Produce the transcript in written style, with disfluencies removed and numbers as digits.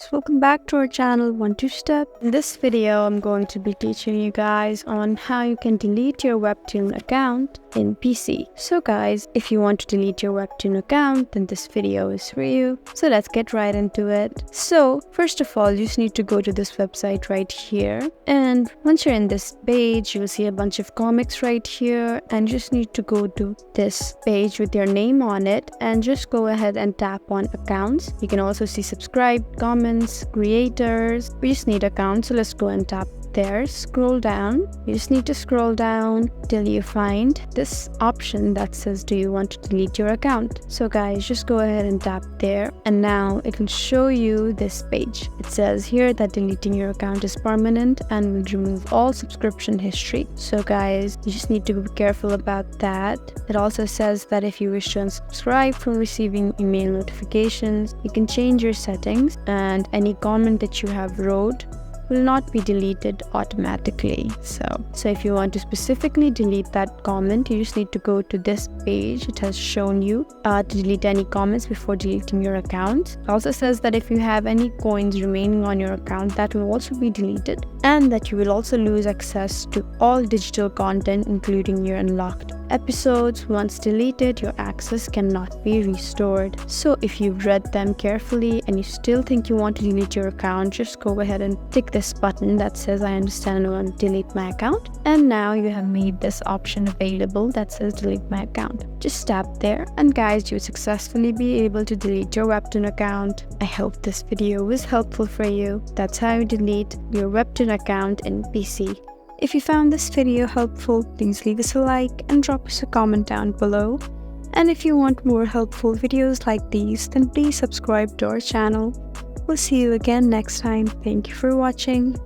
So welcome back to our channel 1-2-Step. In this video, I'm going to be teaching you guys on how you can delete your Webtoon account in PC. So guys, if you want to delete your Webtoon account, then this video is for you. So let's get right into it. So first of all, you just need to go to this website right here. And once you're in this page, you will see a bunch of comics right here. And you just need to go to this page with your name on it and just go ahead and tap on accounts. You can also see subscribed, comments, creators. We just need accounts, so let's go and tap there. Scroll down. You just need to scroll down till you find this option that says, do you want to delete your account? So guys, just go ahead and tap there, and now it will show you this page. It says here that deleting your account is permanent and will remove all subscription history. So guys, you just need to be careful about that. It also says that if you wish to unsubscribe from receiving email notifications, you can change your settings, and any comment that you have wrote will not be deleted automatically. So if you want to specifically delete that comment, you just need to go to this page. It has shown you to delete any comments before deleting your account. It also says that if you have any coins remaining on your account, that will also be deleted, and that you will also lose access to all digital content, including your unlocked episodes. Once deleted, your access cannot be restored. So if you've read them carefully and you still think you want to delete your account, just go ahead and tick this button that says I understand and want to delete my account, and now you have made this option available that says delete my account. Just tap there, and guys, you successfully be able to delete your Webtoon account. I hope this video was helpful for you. That's how you delete your Webtoon account in PC. If you found this video helpful, please leave us a like and drop us a comment down below. And if you want more helpful videos like these, then please subscribe to our channel. We'll see you again next time. Thank you for watching.